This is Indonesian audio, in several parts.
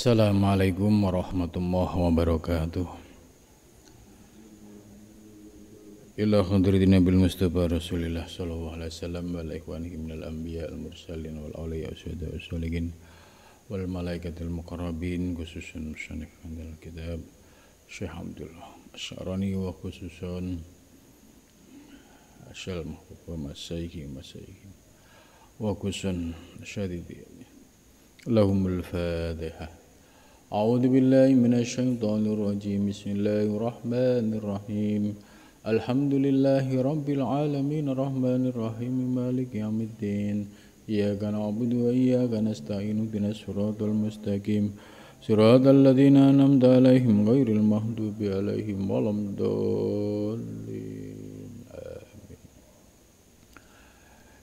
Assalamualaikum warahmatullahi wabarakatuh. Ila hadratin Nabil Mustafa Rasulillah sallallahu alaihi wasallam wal ikhwanihi minal anbiya al mursalin wal awliya wasyuhada wassalihin wal malaikatil muqarrabin khususan musannif al kitab Syekh Abdullah Asy'arani wa khususan asyal wa masayhi wa khususan syadidi lahumul fatihah. A'udzu billahi minasyaitonir rajim. Bismillahirrahmanirrahim. Alhamdulillahi rabbil alamin arrahmanir rahim maliki yaumiddin. Iyyaka na'budu wa iyyaka nasta'in ihdinas siratal mustaqim. Siratal ladzina an'amta 'alaihim ghairil maghdubi 'alaihim waladdallin. Amin.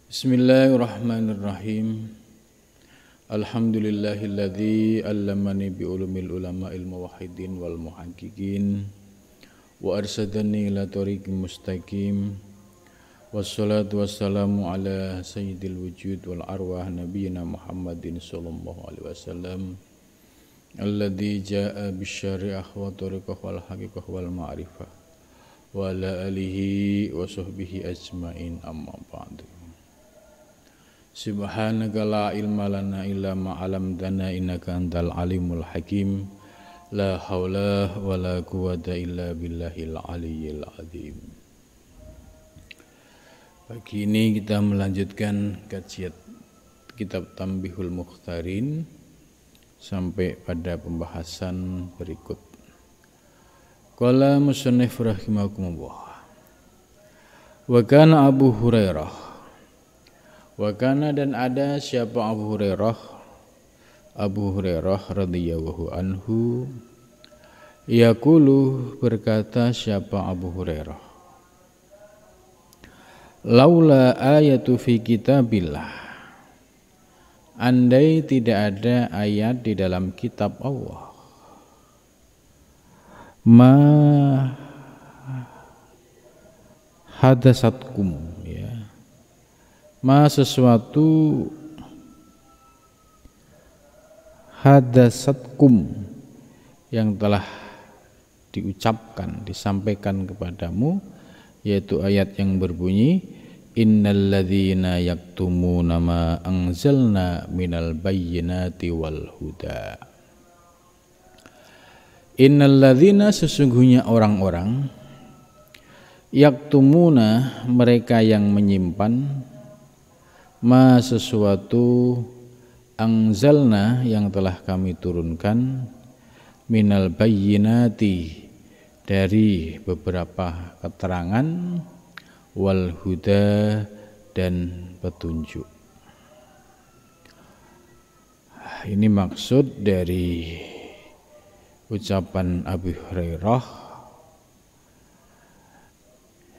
Bismillahirrahmanirrahim. Alhamdulillahilladzi allamani bi ulumil ulama'il muwahhidin wal muhaqqiqin wa arsadani ila tariqim mustaqim wassalatu wassalamu ala sayyidil wujud wal arwah nabiyyina Muhammadin sallallahu alaihi wasallam alladzi jaa bisyari'ah wa tariqah wal haqiqah wal ma'rifah wa ala alihi wa sahbihi ajmain amma ba'du. Subhanaka la ilma lana illa ma 'allamtana innaka antal alimul hakim. La haula wala quwwata illa billahil aliyyil azim. Pagi ini kita melanjutkan kajian kitab Tanbihul Mukhtarin sampai pada pembahasan berikut. Qala musannif rahimakumullah. Wa kana Abu Hurairah. Wakana dan ada siapa Abu Hurairah radhiyallahu anhu yaqulu berkata siapa Abu Hurairah, laula ayatu fi kitabillah, andai tidak ada ayat di dalam kitab Allah, ma hadasatkum, ma sesuatu hadasatkum yang telah diucapkan, disampaikan kepadamu, yaitu ayat yang berbunyi innalladzina yaktumuna ma anzalna minal bayyinati wal huda. Innalladzina sesungguhnya orang-orang yaktumuna mereka yang menyimpan ma sesuatu anzalna yang telah kami turunkan minal bayyinati dari beberapa keterangan wal huda dan petunjuk. Ini maksud dari ucapan Abu Hurairah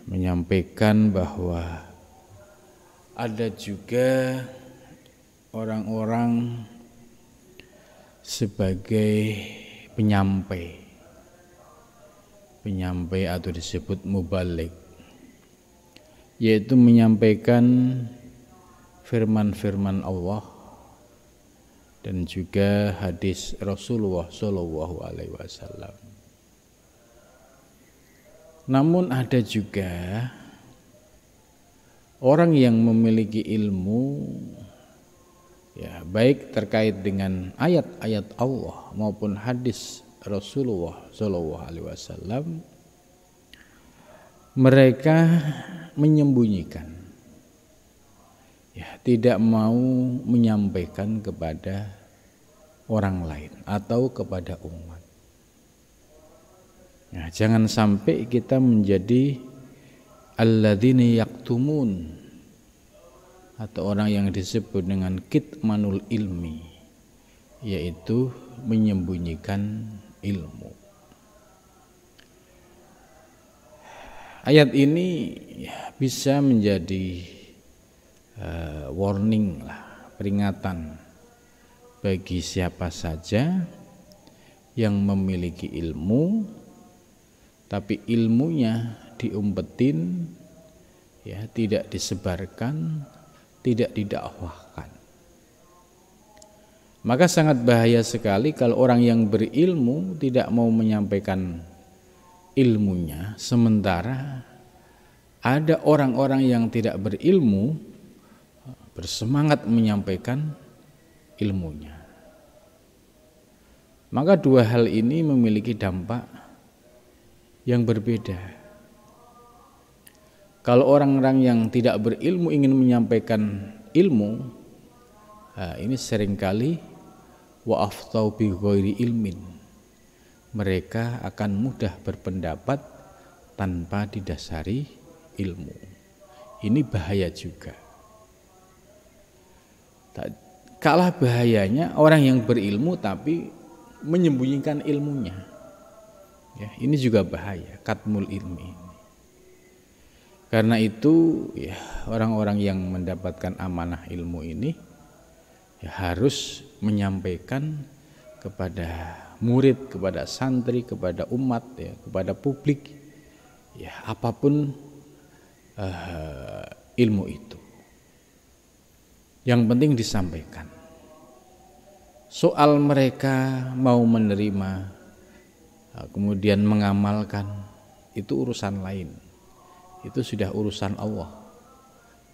menyampaikan bahwa ada juga orang-orang sebagai penyampai atau disebut mubaligh, yaitu menyampaikan firman-firman Allah dan juga hadis Rasulullah sallallahu alaihi wasallam. Namun ada juga orang yang memiliki ilmu, baik terkait dengan ayat-ayat Allah maupun hadis Rasulullah sallallahu alaihi wasallam, mereka menyembunyikan, tidak mau menyampaikan kepada orang lain atau kepada umat. Jangan sampai kita menjadi alladzina yaktumun, atau orang yang disebut dengan kitmanul ilmi, yaitu menyembunyikan ilmu. Ayat ini bisa menjadi warning peringatan bagi siapa saja yang memiliki ilmu tapi ilmunya diumpetin, tidak disebarkan, tidak didakwahkan. Maka sangat bahaya sekali kalau orang yang berilmu tidak mau menyampaikan ilmunya, sementara ada orang-orang yang tidak berilmu bersemangat menyampaikan ilmunya. Maka dua hal ini memiliki dampak yang berbeda. Kalau orang-orang yang tidak berilmu ingin menyampaikan ilmu, ini seringkali wa aftau bi ghairi ilmin. Mereka akan mudah berpendapat tanpa didasari ilmu. Ini bahaya juga. Kalah bahayanya orang yang berilmu tapi menyembunyikan ilmunya. Ya, ini juga bahaya, katmul ilmi. Karena itu ya, orang-orang yang mendapatkan amanah ilmu ini ya, harus menyampaikan kepada murid, kepada santri, kepada umat, ya, kepada publik, ya apapun ilmu itu. Yang penting disampaikan. Soal mereka mau menerima, kemudian mengamalkan, itu urusan lain. Itu sudah urusan Allah.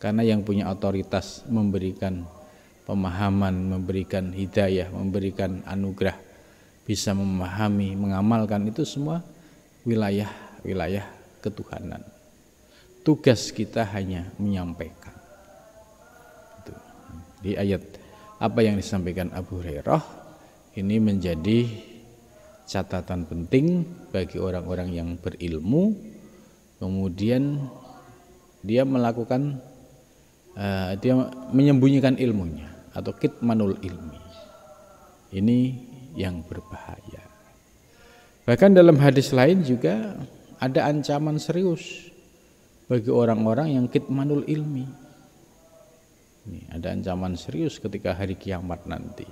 Karena yang punya otoritas memberikan pemahaman, memberikan hidayah, memberikan anugerah, bisa memahami, mengamalkan, itu semua wilayah ketuhanan. Tugas kita hanya menyampaikan. Itu. Di ayat apa yang disampaikan Abu Hurairah ini menjadi catatan penting bagi orang-orang yang berilmu. Kemudian dia melakukan dia menyembunyikan ilmunya atau kitmanul ilmi. Ini yang berbahaya. Bahkan dalam hadis lain juga ada ancaman serius bagi orang-orang yang kitmanul ilmi. Ini ada ancaman serius ketika hari kiamat nanti.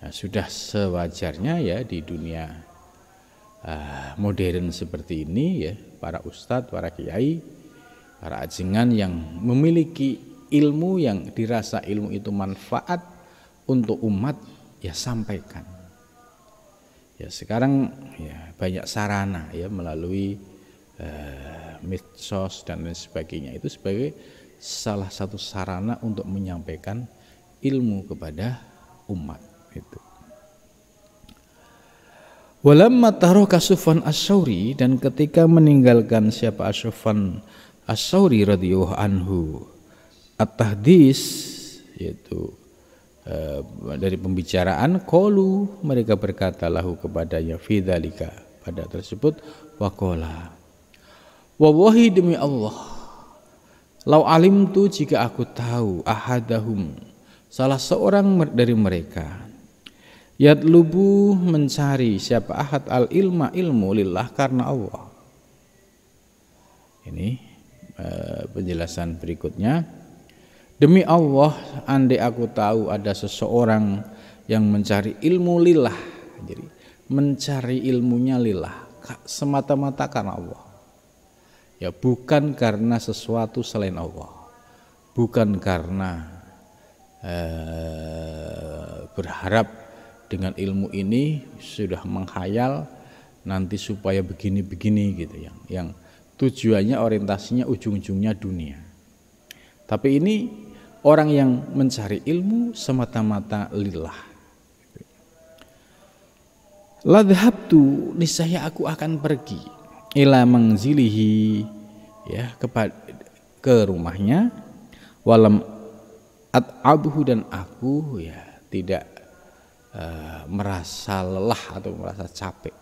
Nah, sudah sewajarnya ya di dunia modern seperti ini ya, para ustadz, para kiai, para ajengan yang memiliki ilmu yang dirasa ilmu itu manfaat untuk umat, ya sampaikan. Ya sekarang ya banyak sarana ya melalui medsos dan lain sebagainya, itu sebagai salah satu sarana untuk menyampaikan ilmu kepada umat itu. Walamma taraka Sufyan As-Tsauri, dan ketika meninggalkan siapa Sufyan As-Tsauri radhiyallahu anhu at-tahdits, yaitu dari pembicaraan, qalu, mereka berkata lahu kepadanya fi dzalika, pada tersebut, waqala, wallahi demi Allah, lau alimtu, jika aku tahu, ahadahum, salah seorang dari mereka, yatlubu, mencari, siapa ahad, al ilma, ilmu, lillah, karena Allah. Ini penjelasan berikutnya. Demi Allah, andai aku tahu ada seseorang yang mencari ilmu lillah, jadi mencari ilmunya lillah, semata-mata karena Allah. Ya, bukan karena sesuatu selain Allah, bukan karena berharap dengan ilmu ini sudah menghayal nanti supaya begini-begini gitu, yang tujuannya, orientasinya, ujung-ujungnya dunia. Tapi ini orang yang mencari ilmu semata-mata lillah. La dhahabtu, niscaya aku akan pergi, ila manzilihi, ya, ke rumahnya, walam at'abuhu, dan aku ya tidak merasa lelah atau merasa capek.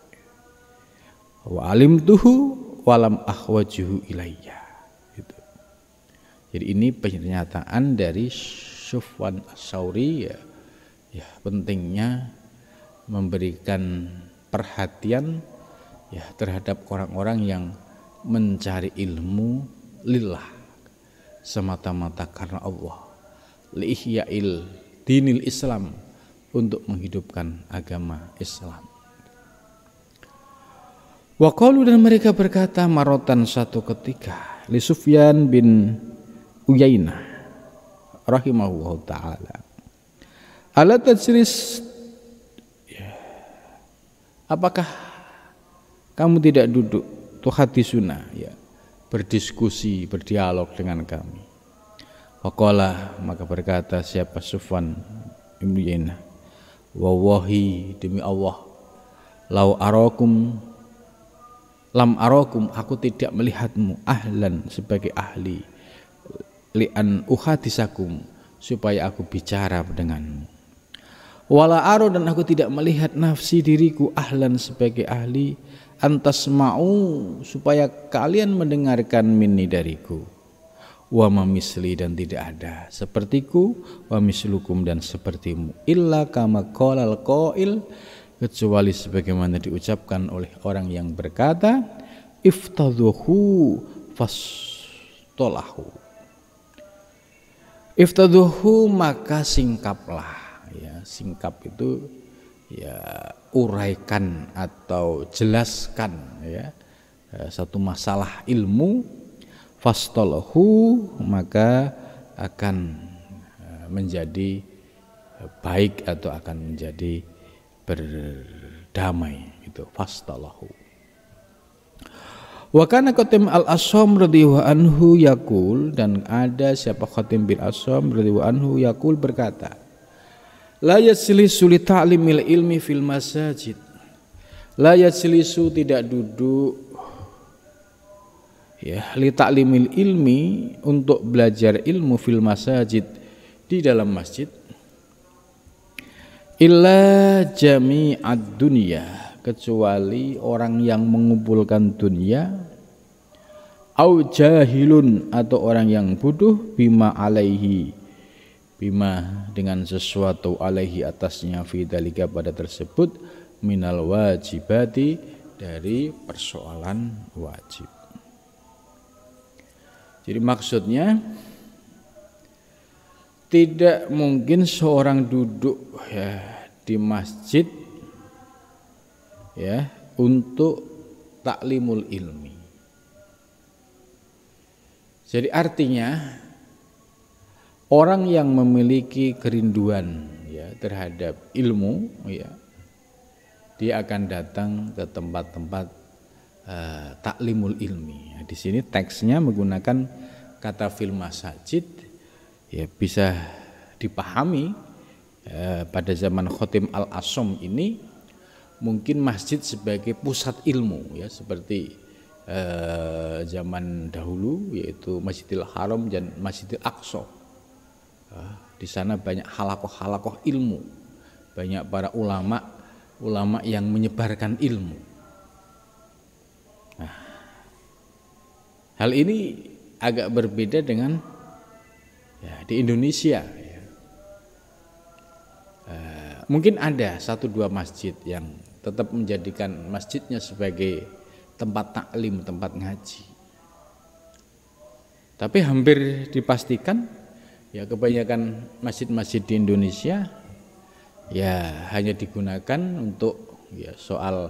Wa alimtuhu walam akhwajuhu ilayya. Gitu. Jadi ini pernyataan dari Sufyan As-Tsauri, ya pentingnya memberikan perhatian ya terhadap orang-orang yang mencari ilmu lillah, semata-mata karena Allah, liihya'il dinil Islam, untuk menghidupkan agama Islam. Wa qalu, dan mereka berkata, marotan, satu ketika, li Sufyan bin Uyainah rahimahullahu ta'ala, Ala tajlis, apakah kamu tidak duduk tuhadisuna, ya, berdiskusi, berdialog dengan kami. Faqala, maka berkata siapa Sufyan bin Uyainah, wallahi, demi Allah, lam arakum, aku tidak melihatmu ahlan, sebagai ahli, li'an uhadisakum, supaya aku bicara denganmu. Wala aro, dan aku tidak melihat nafsi diriku ahlan, sebagai ahli, antasma'u, supaya kalian mendengarkan minni, dariku. Wa ma misli, dan tidak ada sepertiku, wa mislukum, dan sepertimu, illa kama qalal qail, kecuali sebagaimana diucapkan oleh orang yang berkata, iftadhuhu fastolahu. Iftadhuhu, maka singkaplah. Ya, singkap itu ya uraikan atau jelaskan, ya, satu masalah ilmu. Fastolahu, maka akan menjadi baik atau akan menjadi berdamai, itu fastolahu. Wa kana Khatim al-Asham radhiyallahu anhu yaqul, dan ada siapa Khatim bin Asham radhiyallahu anhu yaqul, berkata, la yajlisu li ta'limil ilmi fil masajid. La yajlisu, tidak duduk, ya, li ta'limil ilmi, untuk belajar ilmu, fil masajid, di dalam masjid, illa jami'ad dunya, kecuali orang yang mengumpulkan dunia, au jahilun, atau orang yang bodoh, bima alaihi, bima dengan sesuatu, alaihi atasnya, fi dalika pada tersebut, minal wajibati, dari persoalan wajib. Jadi maksudnya tidak mungkin seorang duduk, ya, di masjid, ya, untuk taklimul ilmi. Jadi artinya orang yang memiliki kerinduan, ya, terhadap ilmu, ya, dia akan datang ke tempat-tempat taklimul ilmi. Di sini teksnya menggunakan kata fil masajid, ya, bisa dipahami pada zaman Khatim al-Asham ini mungkin masjid sebagai pusat ilmu, ya, seperti zaman dahulu, yaitu Masjidil Haram dan Masjidil Aqsa. Di sana banyak halakoh-halakoh ilmu, banyak para ulama yang menyebarkan ilmu. Nah, hal ini agak berbeda dengan, ya, di Indonesia, ya. Mungkin ada 1-2 masjid yang tetap menjadikan masjidnya sebagai tempat taklim, tempat ngaji. Tapi hampir dipastikan, ya, kebanyakan masjid-masjid di Indonesia, ya, hanya digunakan untuk, ya, soal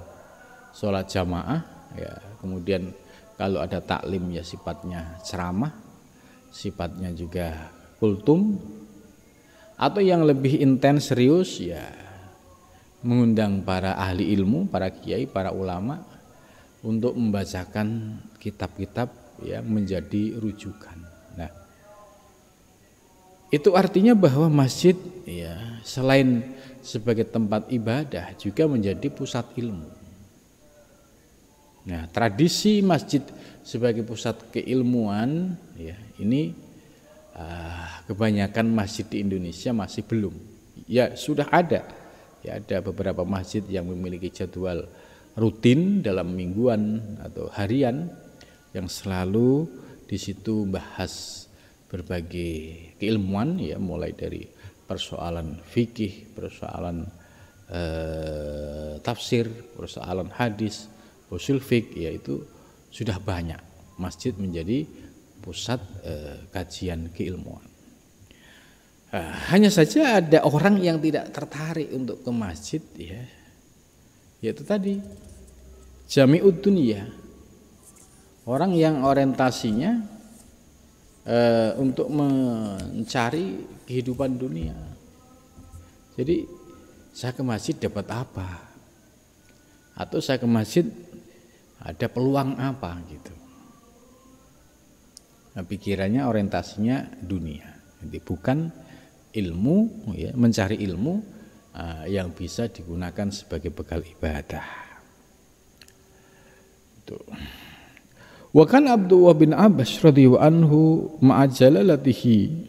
sholat jamaah, ya, kemudian kalau ada taklim, ya, sifatnya ceramah, sifatnya juga kultum, atau yang lebih intens, serius, ya, mengundang para ahli ilmu, para kiai, para ulama untuk membacakan kitab-kitab, ya, menjadi rujukan. Nah, itu artinya bahwa masjid, ya, selain sebagai tempat ibadah juga menjadi pusat ilmu. Nah, tradisi masjid sebagai pusat keilmuan, ya, ini kebanyakan masjid di Indonesia masih belum. Ya, sudah ada, ya, ada beberapa masjid yang memiliki jadwal rutin dalam mingguan atau harian yang selalu di situ bahas berbagai keilmuan, ya, mulai dari persoalan fikih, persoalan tafsir, persoalan hadis, usul fiqh, yaitu sudah banyak masjid menjadi pusat kajian keilmuan. Hanya saja ada orang yang tidak tertarik untuk ke masjid, ya, yaitu tadi jami'ud dunya, orang yang orientasinya untuk mencari kehidupan dunia. Jadi saya ke masjid dapat apa? Atau saya ke masjid ada peluang apa gitu. Nah, pikirannya orientasinya dunia. Jadi bukan ilmu, ya, mencari ilmu yang bisa digunakan sebagai bekal ibadah. Itu. Wa kan Abdullah bin Abbas radhiyallahu anhu ma'a jalalatihi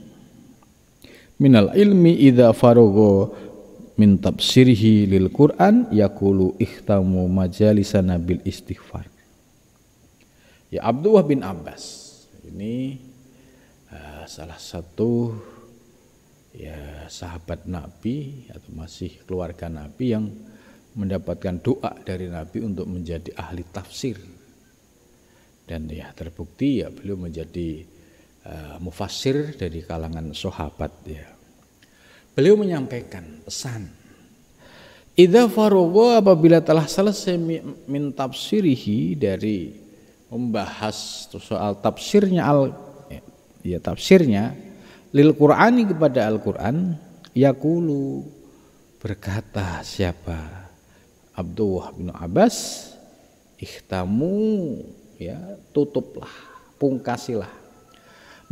minal ilmi idza faragha min tafsirihi lil Qur'an yaqulu ihtamu majalisana bil istighfar. Ya, Abdullah bin Abbas ini salah satu ya sahabat Nabi atau masih keluarga Nabi yang mendapatkan doa dari Nabi untuk menjadi ahli tafsir. Dan ya terbukti ya beliau menjadi mufassir dari kalangan sahabat ya. Beliau menyampaikan pesan, idza faragha, apabila telah selesai min tafsirihi, dari membahas soal tafsirnya tafsirnya lil Qur'ani, kepada Al-Qur'an, yaqulu, berkata siapa? Abdullah bin Abbas, ihtamu, ya tutuplah, pungkasilah,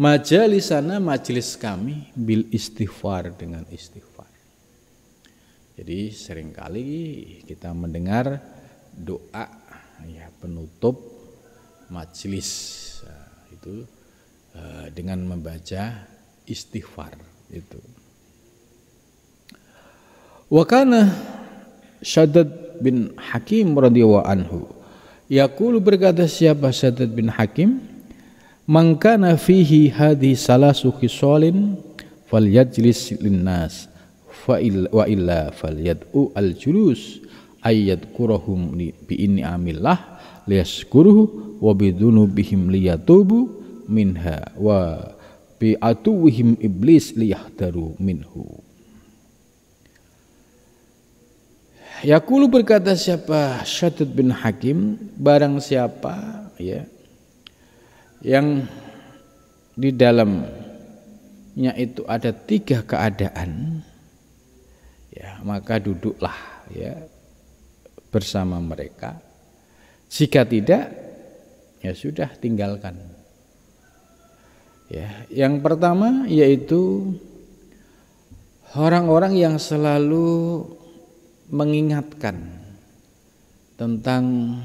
majalisana, majelis kami, bil istighfar, dengan istighfar. Jadi seringkali kita mendengar doa ya penutup majelis itu dengan membaca istighfar itu. Wa kana Shaddad bin Hakim radhiyallahu anhu yaqulu, berkata siapa Shaddad bin Hakim, man kana fihi hadhi salasu khisalin falyajlis linnas wa illa falyad'u al-julus ayyadkurahum bi inni amillah liyaskuruhu wa bidunubihim liyatubu minha wa bi atuwihim iblis liyahdaru minhu. Yaqulu, berkata siapa Shaddad bin Hakim, barang siapa ya yang di dalamnya itu ada 3 keadaan, ya maka duduklah ya bersama mereka. Jika tidak, ya sudah, tinggalkan. Ya, yang pertama yaitu orang-orang yang selalu mengingatkan tentang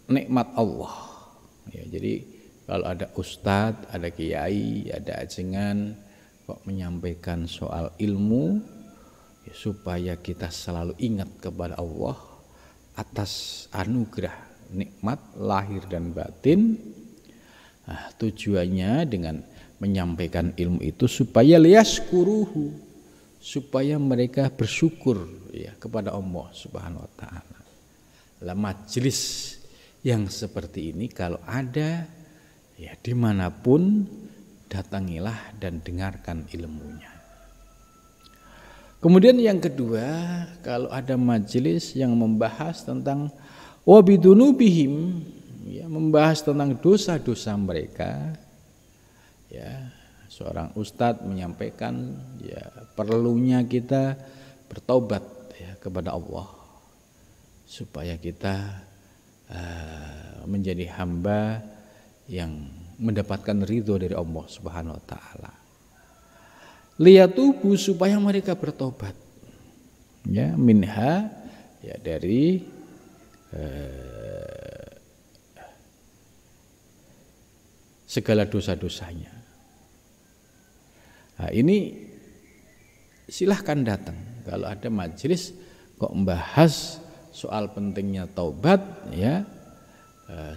nikmat Allah. Ya, jadi kalau ada ustadz, ada kiai, ada ajengan kok menyampaikan soal ilmu, ya, supaya kita selalu ingat kepada Allah atas anugerah nikmat lahir dan batin. Nah, tujuannya dengan menyampaikan ilmu itu supaya liyaskuruhu, supaya mereka bersyukur ya kepada Allah Subhanahu wa taala. Lah majelis yang seperti ini kalau ada ya dimanapun, datangilah dan dengarkan ilmunya. Kemudian yang kedua, kalau ada majelis yang membahas tentang wabidunubihim, ya, membahas tentang dosa-dosa mereka, ya seorang ustadz menyampaikan ya perlunya kita bertaubat ya kepada Allah supaya kita menjadi hamba yang mendapatkan ridho dari Allah Subhanahu wa taala. Liyatubu, supaya mereka bertobat. Ya, minha, ya dari segala dosa-dosanya. Nah, ini silahkan datang kalau ada majelis kok membahas soal pentingnya taubat, ya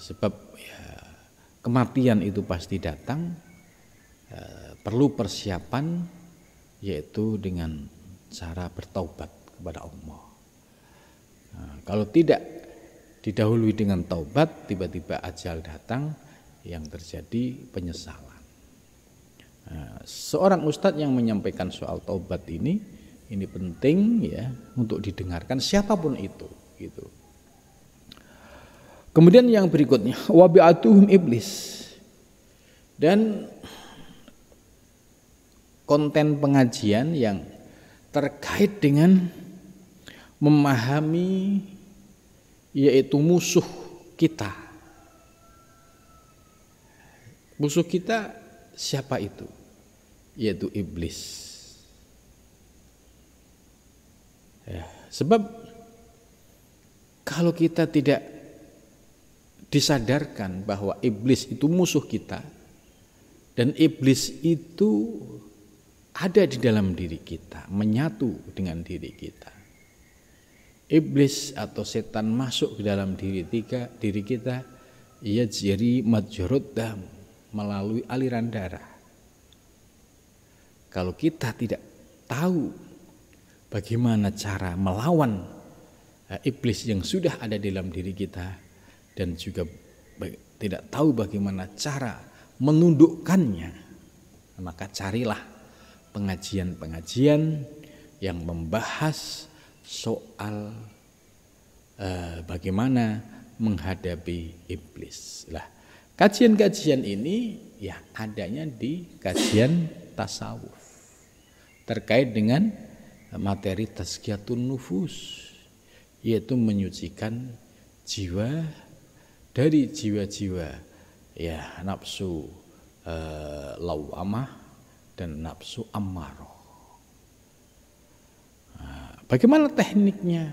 sebab ya, kematian itu pasti datang, perlu persiapan, yaitu dengan cara bertaubat kepada Allah. Nah, kalau tidak didahului dengan taubat, tiba-tiba ajal datang, yang terjadi penyesalan. Nah, seorang ustadz yang menyampaikan soal taubat ini penting ya untuk didengarkan siapapun itu, gitu. Kemudian yang berikutnya, wabi'atuhum iblis, dan konten pengajian yang terkait dengan memahami yaitu musuh kita. Musuh kita siapa itu? Yaitu iblis. Ya, sebab kalau kita tidak disadarkan bahwa iblis itu musuh kita dan iblis itu ada di dalam diri kita, menyatu dengan diri kita. Iblis atau setan masuk ke dalam diri kita, ia jadi majrud dam, melalui aliran darah. Kalau kita tidak tahu bagaimana cara melawan iblis yang sudah ada dalam diri kita dan juga tidak tahu bagaimana cara menundukkannya, maka carilah pengajian-pengajian yang membahas soal bagaimana menghadapi iblis. Lah, kajian-kajian ini ya adanya di kajian tasawuf terkait dengan materi tazkiyatun nufus, yaitu menyucikan jiwa dari jiwa-jiwa ya nafsu lawamah dan nafsu ammaroh. Bagaimana tekniknya?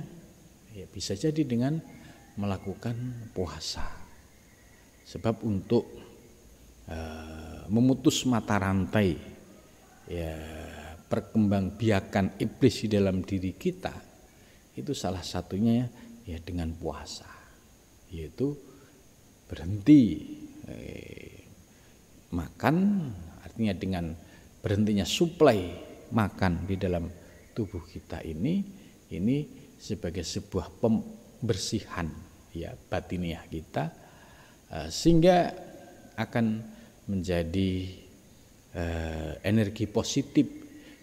Ya, bisa jadi dengan melakukan puasa. Sebab untuk memutus mata rantai ya perkembangbiakan iblis di dalam diri kita, itu salah satunya ya dengan puasa, yaitu berhenti makan, artinya dengan berhentinya suplai makan di dalam tubuh kita ini sebagai sebuah pembersihan ya batiniah kita, sehingga akan menjadi energi positif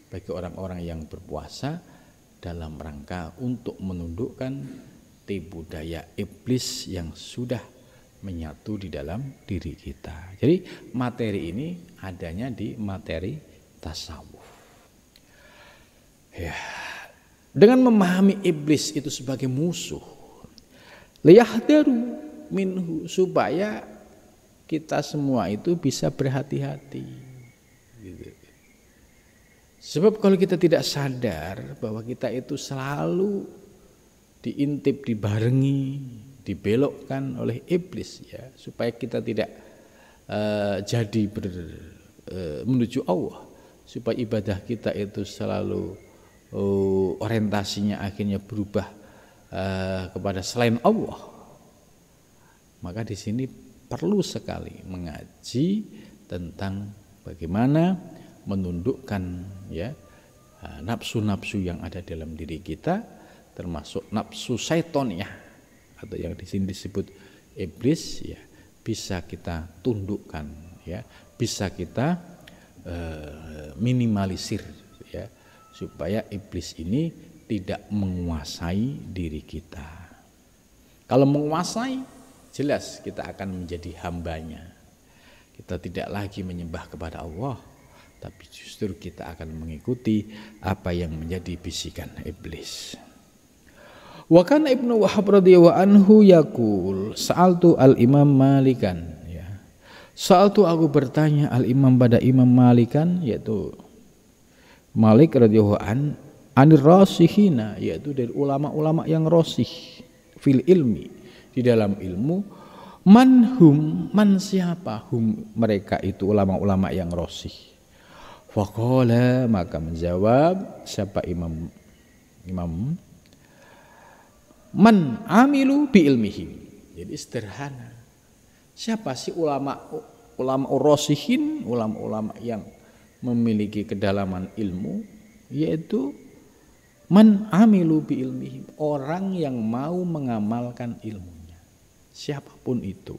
bagi orang-orang yang berpuasa dalam rangka untuk menundukkan tipu daya iblis yang sudah menyatu di dalam diri kita. Jadi materi ini adanya di materi tasawuf. Ya, dengan memahami iblis itu sebagai musuh, liyahdaru minhu, supaya kita semua itu bisa berhati-hati. Gitu. Sebab kalau kita tidak sadar bahwa kita itu selalu diintip, dibarengi, dibelokkan oleh iblis ya, supaya kita tidak jadi menuju Allah, supaya ibadah kita itu selalu orientasinya akhirnya berubah kepada selain Allah. Maka di sini perlu sekali mengaji tentang bagaimana menundukkan ya nafsu-nafsu yang ada dalam diri kita, termasuk nafsu syaitoniyah atau yang di sini disebut iblis ya, bisa kita tundukkan ya, bisa kita minimalisir ya, supaya iblis ini tidak menguasai diri kita. Kalau menguasai, jelas kita akan menjadi hambanya. Kita tidak lagi menyembah kepada Allah, tapi justru kita akan mengikuti apa yang menjadi bisikan iblis. Wa kana Ibnu Wahab radhiyallahu anhu yaqul sa'altu al-Imam Malikan ya. Sa'altu, aku bertanya al-Imam pada Imam Malikan, yaitu Malik radhiyallahu anir rasihina, yaitu dari ulama-ulama yang rasih fil ilmi, di dalam ilmu. Man siapa hum, mereka itu ulama-ulama yang rasih. Faqala, maka menjawab siapa imam man amilu bi ilmihim. Jadi sederhana. Siapa sih ulama rasihin, ulama-ulama yang memiliki kedalaman ilmu, yaitu man amilu bi ilmihim, orang yang mau mengamalkan ilmunya, siapapun itu.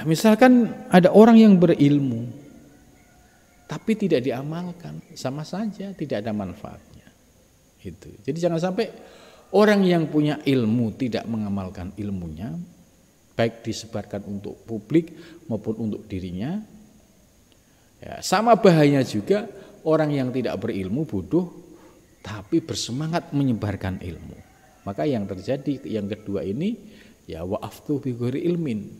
Misalkan ada orang yang berilmu tapi tidak diamalkan, sama saja tidak ada manfaatnya. Itu. Jadi jangan sampai orang yang punya ilmu tidak mengamalkan ilmunya, baik disebarkan untuk publik maupun untuk dirinya. Ya, sama bahayanya juga orang yang tidak berilmu, bodoh, tapi bersemangat menyebarkan ilmu. Maka yang terjadi yang kedua ini, ya wa'aftu bi ghairi ilmin.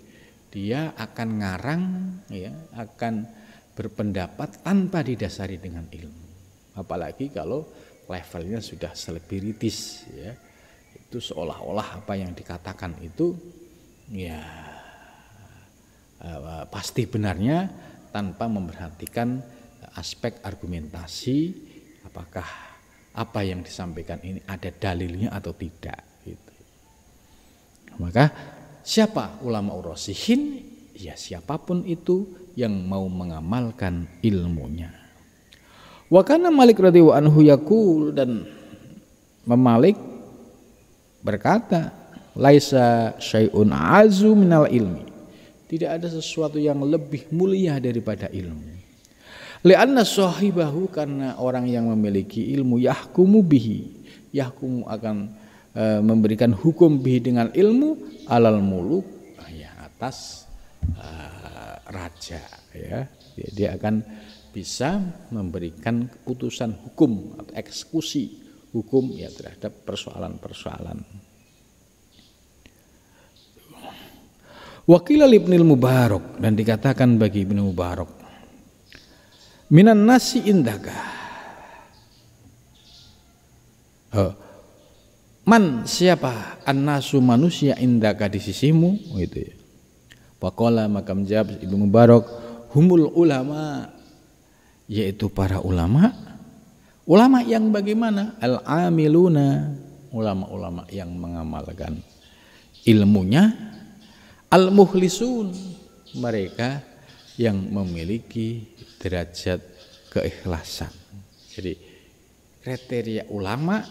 Dia akan ngarang, ya, akan berpendapat tanpa didasari dengan ilmu. Apalagi kalau levelnya sudah selebritis, ya. Itu seolah-olah apa yang dikatakan itu, ya pasti benarnya, tanpa memperhatikan aspek argumentasi, apakah apa yang disampaikan ini ada dalilnya atau tidak gitu. Maka siapa ulama urosihin? Ya siapapun itu yang mau mengamalkan ilmunya. Wa kana Malik radhiyallahu anhu yaqul, dan Malik berkata, laisa syai'un azu minal ilmi. Tidak ada sesuatu yang lebih mulia daripada ilmu. Li'anna sahibahu, karena orang yang memiliki ilmu, yahkumu bihi, yahkumu akan memberikan hukum bihi dengan ilmu, alal muluk, ya atas raja, ya. Dia akan bisa memberikan keputusan hukum atau eksekusi hukum, ya, terhadap persoalan-persoalan. Wakil Ibnul Mubarak, dan dikatakan bagi Ibnu Mubarak, minan nasi indaka, man siapa, an-nasu manusia, indaka di sisimu, gitu ya. Faqala, maka menjawab Ibnu Mubarak, humul ulama, yaitu para ulama. Ulama yang bagaimana? Al-amiluna, ulama-ulama yang mengamalkan ilmunya. Al-mukhlisun, mereka yang memiliki derajat keikhlasan. Jadi kriteria ulama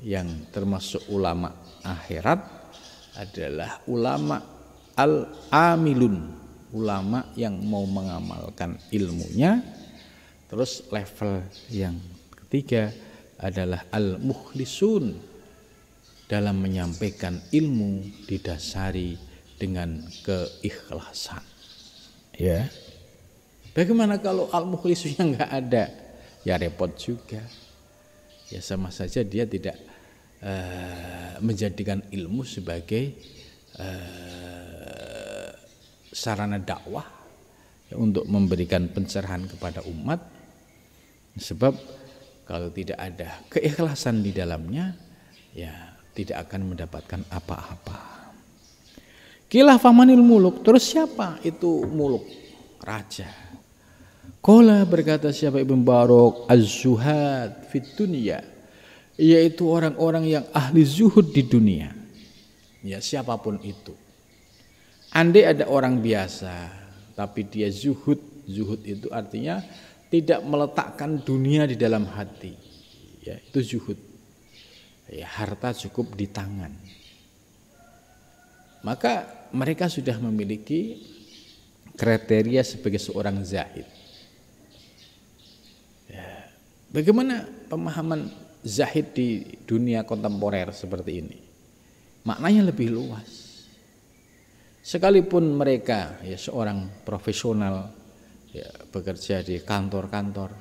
yang termasuk ulama akhirat adalah ulama al-amilun, ulama yang mau mengamalkan ilmunya. Terus level yang ketiga adalah al-mukhlisun, dalam menyampaikan ilmu didasari dengan keikhlasan. Ya. Bagaimana kalau al-mukhlisunya enggak ada? Ya repot juga. Ya sama saja dia tidak menjadikan ilmu sebagai sarana dakwah, ya, untuk memberikan pencerahan kepada umat. Sebab kalau tidak ada keikhlasan di dalamnya, ya tidak akan mendapatkan apa-apa. Qila famanil muluk, terus siapa itu muluk? Raja. Qala, berkata siapa Ibnu Mubarak, az-zuhad fit dunya, yaitu orang-orang yang ahli zuhud di dunia. Ya siapapun itu. Andai ada orang biasa tapi dia zuhud, zuhud itu artinya tidak meletakkan dunia di dalam hati. Ya, itu zuhud. Ya, harta cukup di tangan. Maka mereka sudah memiliki kriteria sebagai seorang zahid. Ya, bagaimana pemahaman zahid di dunia kontemporer seperti ini? Maknanya lebih luas. Sekalipun mereka, ya, seorang profesional, ya, bekerja di kantor-kantor,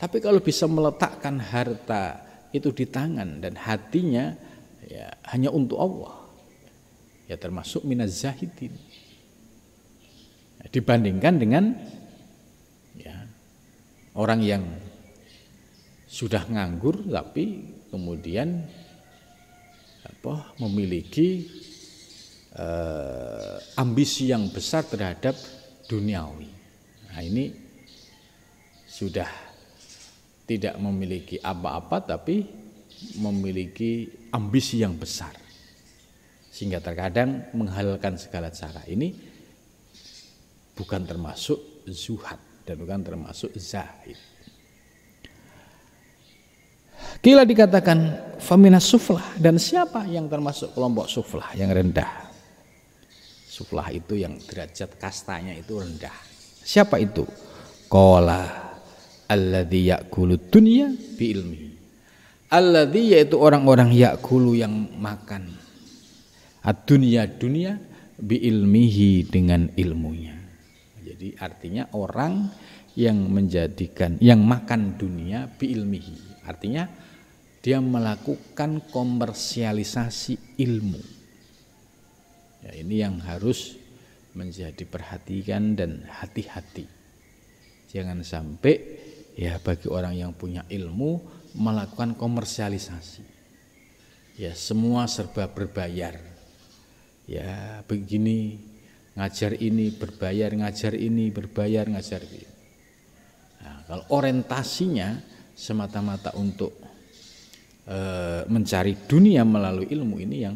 tapi kalau bisa meletakkan harta itu di tangan dan hatinya, ya, hanya untuk Allah, ya termasuk minaz zahidin. Ya, dibandingkan dengan, ya, orang yang sudah nganggur tapi kemudian memiliki ambisi yang besar terhadap duniawi. Nah, ini sudah tidak memiliki apa-apa tapi memiliki ambisi yang besar, sehingga terkadang menghalalkan segala cara. Ini bukan termasuk zuhad dan bukan termasuk zahid. Kila dikatakan faminas suflah, dan siapa yang termasuk kelompok suflah yang rendah? Suflah itu yang derajat kastanya itu rendah. Siapa itu? Qala alladzi ya'kulu dunya bi ilmihi. Alladzi, yaitu orang-orang ya'kulu yang makan ad-dunya, dunia bi ilmihi, dengan ilmunya. Jadi Jadi artinya orang yang makan dunia biilmihi. Artinya dia melakukan komersialisasi ilmu. Ya, ini yang harus menjadi perhatian dan hati-hati. Jangan sampai ya bagi orang yang punya ilmu melakukan komersialisasi. Ya, semua serba berbayar. Ya, begini ngajar ini berbayar, ngajar ini berbayar, ngajar ini. Nah, kalau orientasinya semata-mata untuk mencari dunia melalui ilmu, ini yang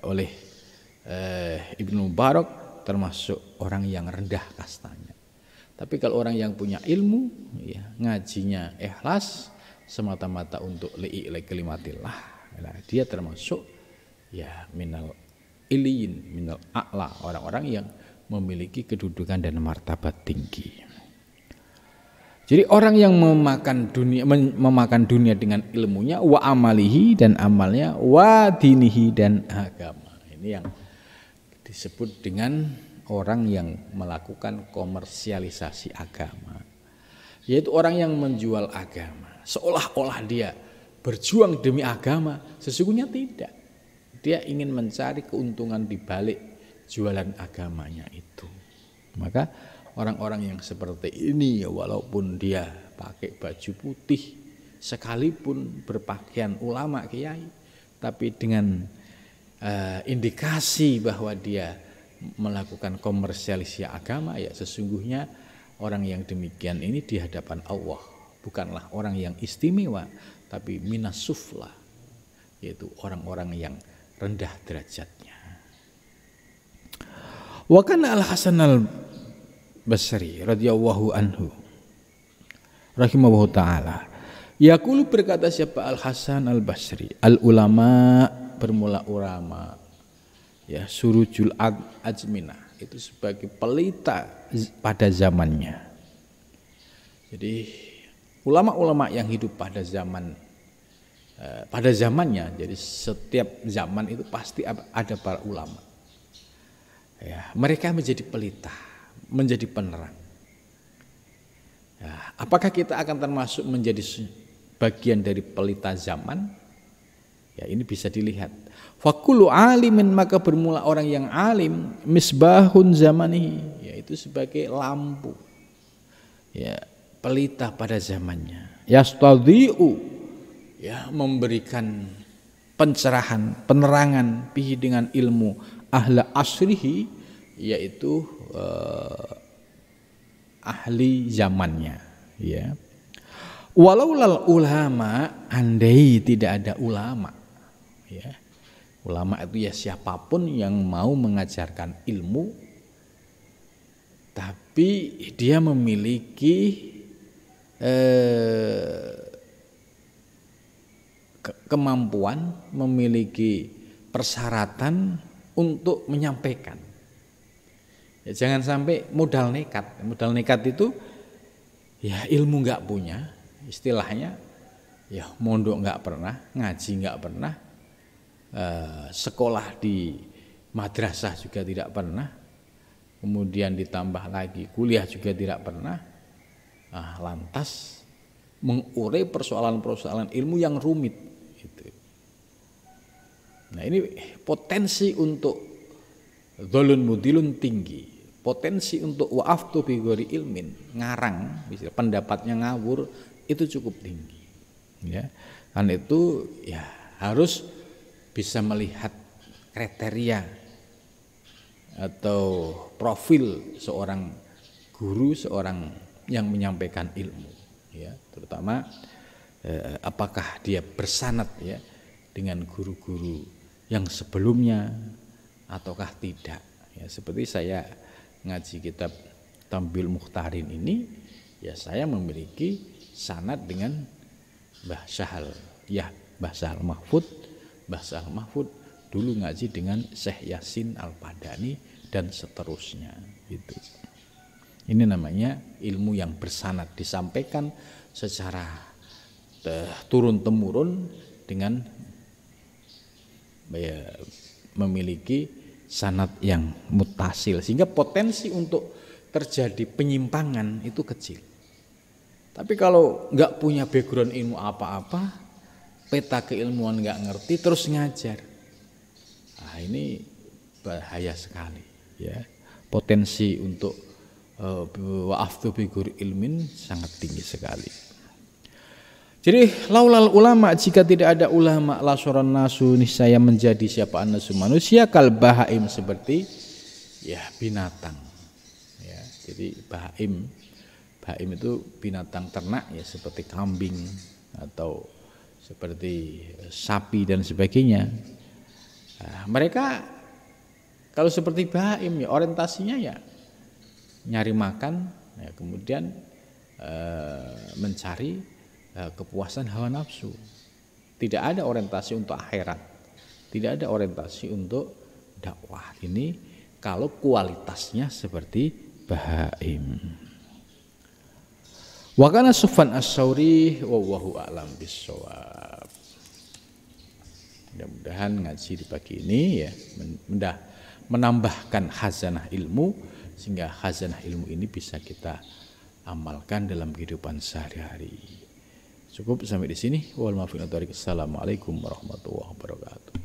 oleh Ibnu Mubarak termasuk orang yang rendah kastanya. Tapi kalau orang yang punya ilmu, ya, ngajinya ikhlas semata-mata untuk li'i kalimatillah, nah, dia termasuk ya minal iliyin, minal a'la, orang-orang yang memiliki kedudukan dan martabat tinggi. Jadi orang yang memakan dunia dengan ilmunya, wa amalihi, dan amalnya, wa dinihi, dan agama. Ini yang disebut dengan orang yang melakukan komersialisasi agama, yaitu orang yang menjual agama seolah-olah dia berjuang demi agama. Sesungguhnya tidak. Dia ingin mencari keuntungan di balik jualan agamanya itu. Maka orang-orang yang seperti ini, walaupun dia pakai baju putih, sekalipun berpakaian ulama kiai, tapi dengan indikasi bahwa dia melakukan komersialisasi agama, ya sesungguhnya orang yang demikian ini di hadapan Allah bukanlah orang yang istimewa, tapi minas sufla, yaitu orang-orang yang rendah derajatnya. Wa kana Al-Hasan Al-Basri radhiyallahu anhu rahimahullah taala yaqulu, berkata siapa Al-Hasan Al-Basri, al-ulama, bermula ulama, ya, surujul ajmina, itu sebagai pelita pada zamannya. Jadi ulama-ulama yang hidup pada zamannya, jadi setiap zaman itu pasti ada para ulama. Ya, mereka menjadi pelita, menjadi penerang. Ya, apakah kita akan termasuk menjadi bagian dari pelita zaman? Ya, ini bisa dilihat. Fakulu alimin, maka bermula orang yang alim, misbahun zamanihi, yaitu sebagai lampu, ya, pelita pada zamannya. Yastadhi'u, ya, memberikan pencerahan, penerangan bihi dengan ilmu ahla asrihi, yaitu ahli zamannya, ya. Walaulal ulama, andai tidak ada ulama, ya. Ulama itu ya siapapun yang mau mengajarkan ilmu, tapi dia memiliki kemampuan, memiliki persyaratan untuk menyampaikan. Ya, jangan sampai modal nekat. Modal nekat itu ya ilmu nggak punya, istilahnya ya mondok nggak pernah, ngaji nggak pernah, sekolah di madrasah juga tidak pernah, kemudian ditambah lagi kuliah juga tidak pernah. Lantas mengurai persoalan-persoalan ilmu yang rumit gitu. Nah, ini potensi untuk dzalun mudilun tinggi, potensi untuk wa'aftu bi ghairi ilmin, ngarang, misalnya pendapatnya ngawur, itu cukup tinggi, ya. Karena itu ya harus bisa melihat kriteria atau profil seorang guru, seorang yang menyampaikan ilmu, ya, terutama apakah dia bersanad, ya, dengan guru-guru yang sebelumnya ataukah tidak, ya. Seperti saya ngaji kitab Tambil Mukhtarin ini, ya, saya memiliki sanad dengan Mbah Sahal, ya, Mbah Sahal Mahfud. Mbah Sahal Mahfud dulu ngaji dengan Syekh Yasin Al-Padani dan seterusnya, gitu. Ini namanya ilmu yang bersanad, disampaikan secara turun-temurun dengan memiliki sanad yang mutasil, sehingga potensi untuk terjadi penyimpangan itu kecil. Tapi kalau nggak punya background ilmu apa-apa, peta keilmuan nggak ngerti terus ngajar, nah ini bahaya sekali ya. Potensi untuk wa'aftu bi ghairi ilmin sangat tinggi sekali. Jadi laulal ulama, jika tidak ada ulama la soron nasu, niscaya menjadi siapa nasu manusia kal bahaim, seperti ya binatang ya. Jadi bahaim itu binatang ternak ya, seperti kambing atau seperti sapi dan sebagainya. Nah, mereka kalau seperti bahaim ya orientasinya ya nyari makan ya, kemudian mencari kepuasan hawa nafsu. Tidak ada orientasi untuk akhirat, tidak ada orientasi untuk dakwah. Ini kalau kualitasnya seperti bahaim. Wa kana Sufyan as-Tsauri wallahu a'lam bissawab. Mudah-mudahan ngaji di pagi ini ya menambahkan khazanah ilmu, sehingga khazanah ilmu ini bisa kita amalkan dalam kehidupan sehari-hari. Cukup sampai di sini. Wal maafiq. Assalamualaikum warahmatullahi wabarakatuh.